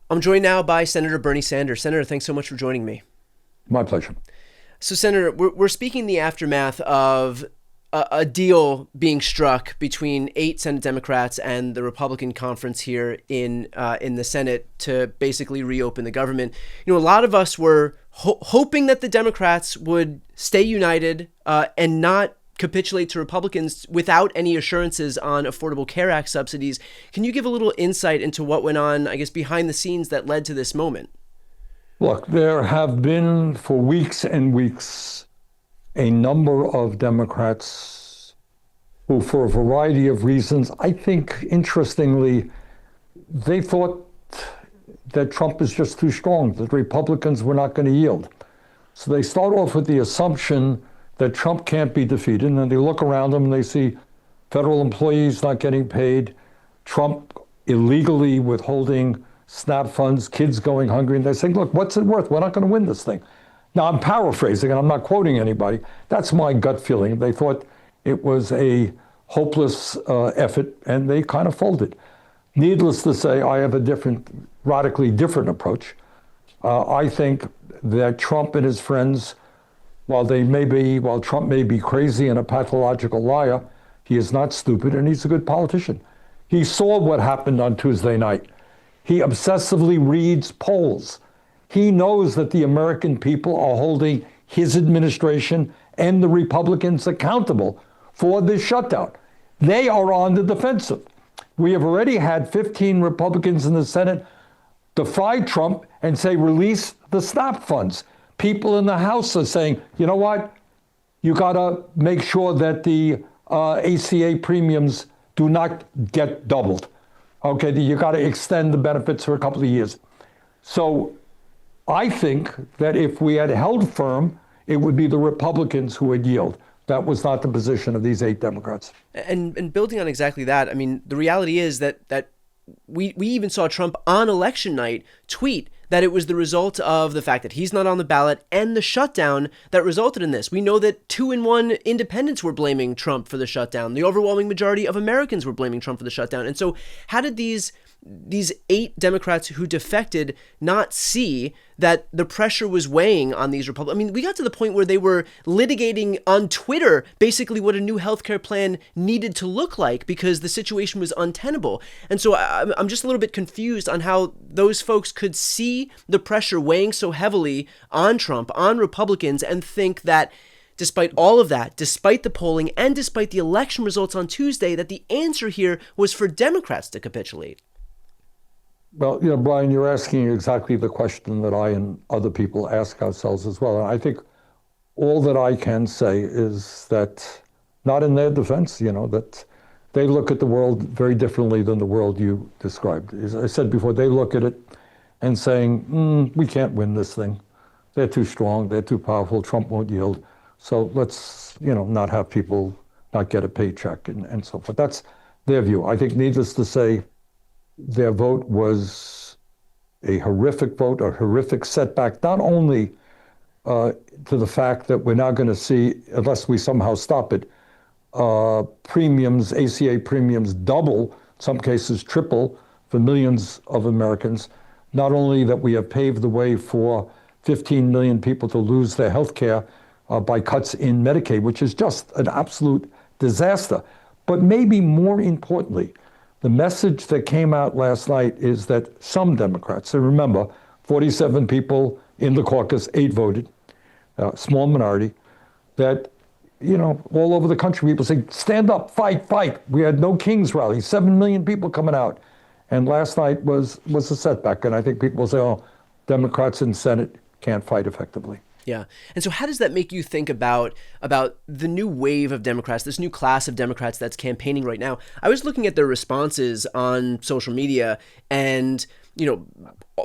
I'm joined now by Senator Bernie Sanders. Senator, thanks so much for joining me. My pleasure. So, Senator, we're speaking in the aftermath of a deal being struck between 8 Senate Democrats and the Republican conference here in the Senate to basically reopen the government. You know, a lot of us were hoping that the Democrats would stay united and not capitulate to Republicans without any assurances on Affordable Care Act subsidies. Can you give a little insight into what went on, I guess, behind the scenes that led to this moment? Look, there have been for weeks and weeks a number of Democrats who, for a variety of reasons, I think, interestingly, they thought that Trump is just too strong, that Republicans were not going to yield. So they start off with the assumption that Trump can't be defeated, and then they look around them and they see federal employees not getting paid, Trump illegally withholding SNAP funds, kids going hungry, and they say, look, what's it worth? We're not going to win this thing. Now, I'm paraphrasing, and I'm not quoting anybody. That's my gut feeling. They thought it was a hopeless effort, and they kind of folded. Needless to say, I have a radically different approach. I think that Trump and his friends, while Trump may be crazy and a pathological liar, he is not stupid, and he's a good politician. He saw what happened on Tuesday night. He obsessively reads polls. He knows that the American people are holding his administration and the Republicans accountable for this shutdown. They are on the defensive. We have already had 15 Republicans in the Senate defy Trump and say, release the SNAP funds. People in the House are saying, you know what? You got to make sure that the ACA premiums do not get doubled. Okay, you got to extend the benefits for a couple of years. So I think that if we had held firm, it would be the Republicans who would yield. That was not the position of these 8 Democrats. And building on exactly that, I mean, the reality is that we even saw Trump on election night tweet that it was the result of the fact that he's not on the ballot and the shutdown that resulted in this. We know that 2-in-1 independents were blaming Trump for the shutdown. The overwhelming majority of Americans were blaming Trump for the shutdown. And so how did these 8 Democrats who defected not see that the pressure was weighing on these Republicans? I mean, we got to the point where they were litigating on Twitter basically what a new healthcare plan needed to look like because the situation was untenable. And so I'm just a little bit confused on how those folks could see the pressure weighing so heavily on Trump, on Republicans, and think that despite all of that, despite the polling, and despite the election results on Tuesday, that the answer here was for Democrats to capitulate. Well, Brian, you're asking exactly the question that I and other people ask ourselves as well. And I think all that I can say is that, not in their defense, that they look at the world very differently than the world you described. As I said before, they look at it and saying, we can't win this thing. They're too strong, they're too powerful, Trump won't yield. So let's, not have people not get a paycheck and so forth. That's their view. I think, needless to say, their vote was a horrific vote, a horrific setback, not only to the fact that we're now going to see, unless we somehow stop it, premiums, ACA premiums double, in some cases triple, for millions of Americans. Not only that we have paved the way for 15 million people to lose their health care by cuts in Medicaid, which is just an absolute disaster, but maybe more importantly, the message that came out last night is that some Democrats, and remember, 47 people in the caucus, 8 voted, small minority, that, all over the country, people say, stand up, fight, fight. We had no King's rally, 7 million people coming out. And last night was a setback. And I think people say, oh, Democrats in Senate can't fight effectively. Yeah. And so how does that make you think about the new wave of Democrats, this new class of Democrats that's campaigning right now? I was looking at their responses on social media and,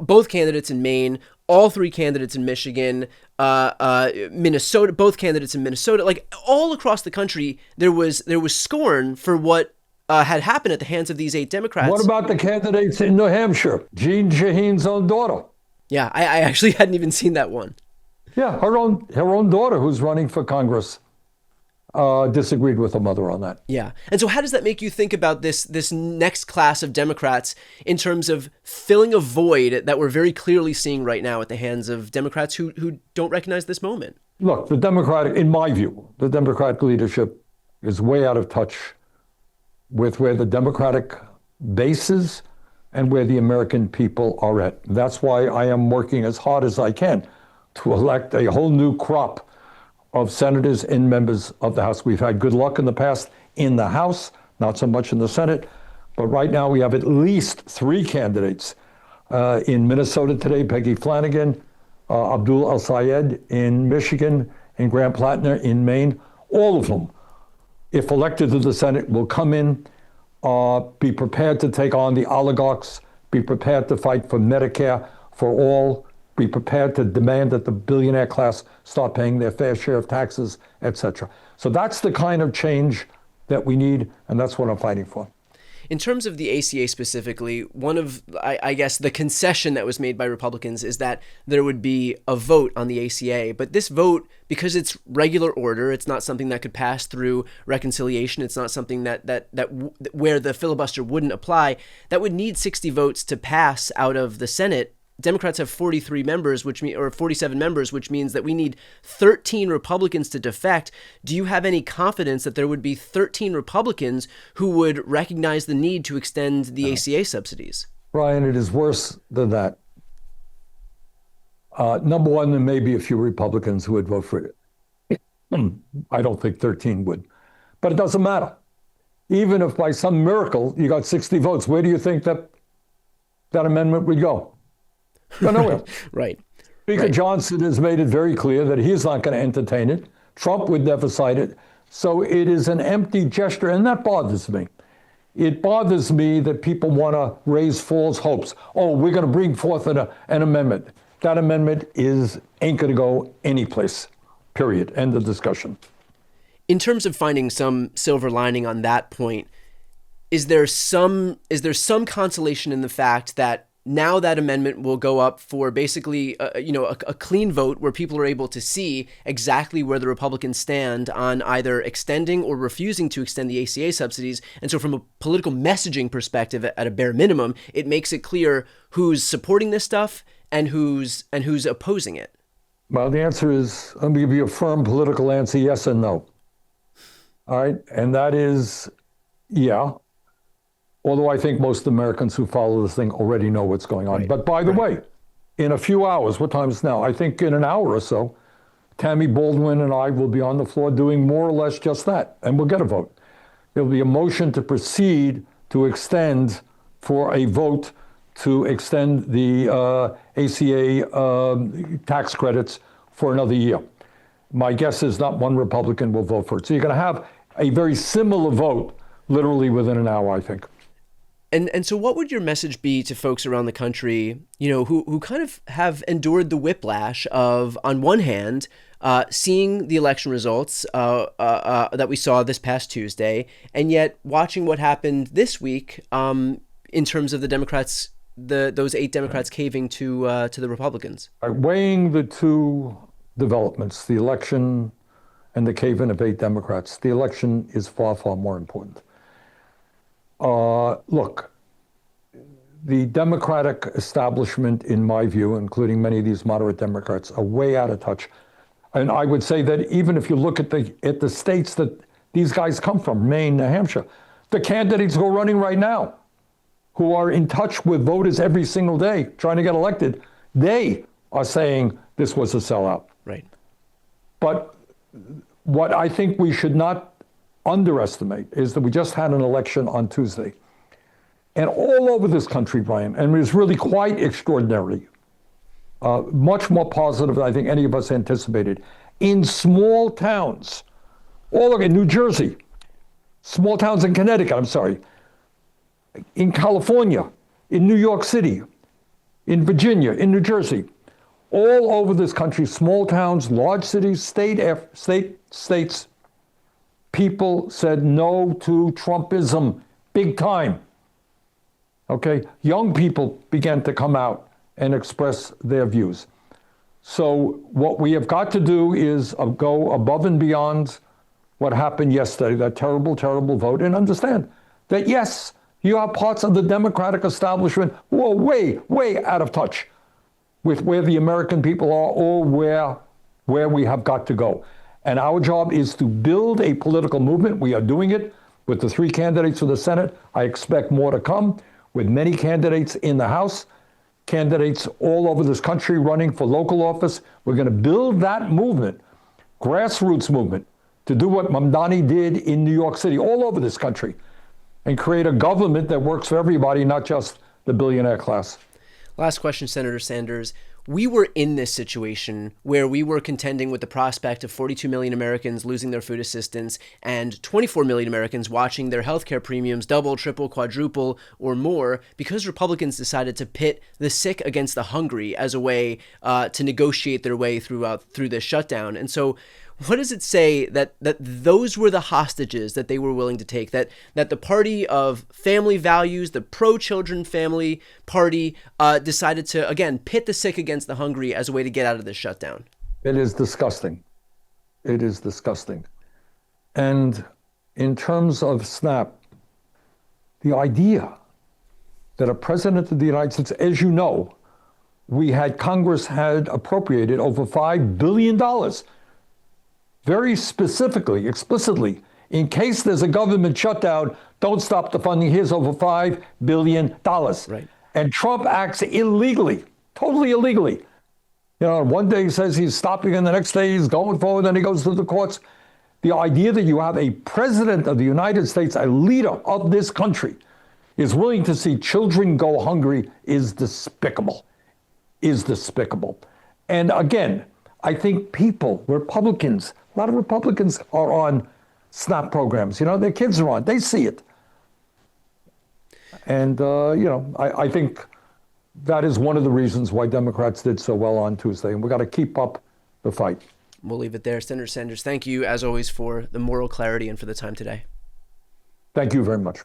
both candidates in Maine, all 3 candidates in Michigan, Minnesota, both candidates in Minnesota, like all across the country, there was scorn for what had happened at the hands of these 8 Democrats. What about the candidates in New Hampshire? Jeanne Shaheen's own daughter. Yeah, I actually hadn't even seen that one. Yeah, her own daughter who's running for Congress. disagreed with the mother on that. Yeah. And so how does that make you think about this next class of Democrats in terms of filling a void that we're very clearly seeing right now at the hands of Democrats who don't recognize this moment? Look, in my view, the Democratic leadership is way out of touch with where the Democratic base is and where the American people are at. That's why I am working as hard as I can to elect a whole new crop of senators and members of the House. We've had good luck in the past in the House, not so much in the Senate, but right now we have at least 3 candidates. In Minnesota today, Peggy Flanagan, Abdul El-Sayed in Michigan, and Grant Plattner in Maine. All of them, if elected to the Senate, will come in, be prepared to take on the oligarchs, be prepared to fight for Medicare for all, be prepared to demand that the billionaire class start paying their fair share of taxes, etc. So that's the kind of change that we need, and that's what I'm fighting for. In terms of the ACA specifically, one of, I guess, the concession that was made by Republicans is that there would be a vote on the ACA. But this vote, because it's regular order, it's not something that could pass through reconciliation. It's not something where the filibuster wouldn't apply. That would need 60 votes to pass out of the Senate. Democrats have 43 members, or 47 members, which means that we need 13 Republicans to defect. Do you have any confidence that there would be 13 Republicans who would recognize the need to extend the ACA subsidies? Brian, it is worse than that. Number one, there may be a few Republicans who would vote for it. I don't think 13 would, but it doesn't matter. Even if by some miracle you got 60 votes, where do you think that amendment would go? No, nowhere. Right. Speaker Johnson has made it very clear that he's not going to entertain it. Trump would never sign it. So it is an empty gesture, and that bothers me. It bothers me that people want to raise false hopes. Oh, we're going to bring forth an amendment. That amendment ain't going to go anyplace, period. End of discussion. In terms of finding some silver lining on that point, is there some consolation in the fact that now that amendment will go up for basically, a clean vote where people are able to see exactly where the Republicans stand on either extending or refusing to extend the ACA subsidies. And so from a political messaging perspective, at a bare minimum, it makes it clear who's supporting this stuff and who's opposing it. Well, the answer is, let me give you a firm political answer, yes and no. All right. And that is, yeah. Although I think most Americans who follow this thing already know what's going on. Right. But by the way, in a few hours, what time is it now? I think in an hour or so, Tammy Baldwin and I will be on the floor doing more or less just that, and we'll get a vote. There'll be a motion to proceed to extend for a vote to extend the ACA tax credits for another year. My guess is not one Republican will vote for it. So you're going to have a very similar vote literally within an hour, I think. And so what would your message be to folks around the country, who kind of have endured the whiplash of, on one hand, seeing the election results that we saw this past Tuesday, and yet watching what happened this week in terms of the Democrats, those 8 Democrats caving to the Republicans? Weighing the two developments, the election and the cave-in of 8 Democrats, the election is far, far more important. Look, the Democratic establishment, in my view, including many of these moderate Democrats, are way out of touch. And I would say that even if you look at the states that these guys come from, Maine, New Hampshire, the candidates who are running right now, who are in touch with voters every single day, trying to get elected, they are saying this was a sellout. Right. But what I think we should not underestimate is that we just had an election on Tuesday. And all over this country, Brian, and it was really quite extraordinary, much more positive than I think any of us anticipated. In small towns, all over New Jersey, small towns in Connecticut, I'm sorry, in California, in New York City, in Virginia, in New Jersey, all over this country, small towns, large cities, states, people said no to Trumpism, big time. Okay, young people began to come out and express their views. So what we have got to do is go above and beyond what happened yesterday, that terrible, terrible vote, and understand that, yes, you have parts of the Democratic establishment who are way, way out of touch with where the American people are or where we have got to go. And our job is to build a political movement. We are doing it with the 3 candidates for the Senate. I expect more to come with many candidates in the House, candidates all over this country running for local office. We're going to build that movement, grassroots movement, to do what Mamdani did in New York City, all over this country, and create a government that works for everybody, not just the billionaire class. Last question, Senator Sanders. We were in this situation where we were contending with the prospect of 42 million Americans losing their food assistance and 24 million Americans watching their healthcare premiums double, triple, quadruple, or more because Republicans decided to pit the sick against the hungry as a way to negotiate their way through this shutdown. And so what does it say that those were the hostages that they were willing to take, that the party of family values, the pro-children family party, decided to, again, pit the sick against the hungry as a way to get out of this shutdown? It is disgusting. It is disgusting. And in terms of SNAP, the idea that a president of the United States, as you know, Congress had appropriated over $5 billion very specifically, explicitly, in case there's a government shutdown, don't stop the funding. Here's over $5 billion. Right. And Trump acts illegally, totally illegally. You know, one day he says he's stopping, and the next day he's going forward, and he goes to the courts. The idea that you have a president of the United States, a leader of this country, is willing to see children go hungry is despicable, And again, I think people, Republicans, a lot of Republicans are on SNAP programs. You know, their kids are on. They see it. And, I think that is one of the reasons why Democrats did so well on Tuesday. And we got to keep up the fight. We'll leave it there. Senator Sanders, thank you, as always, for the moral clarity and for the time today. Thank you very much.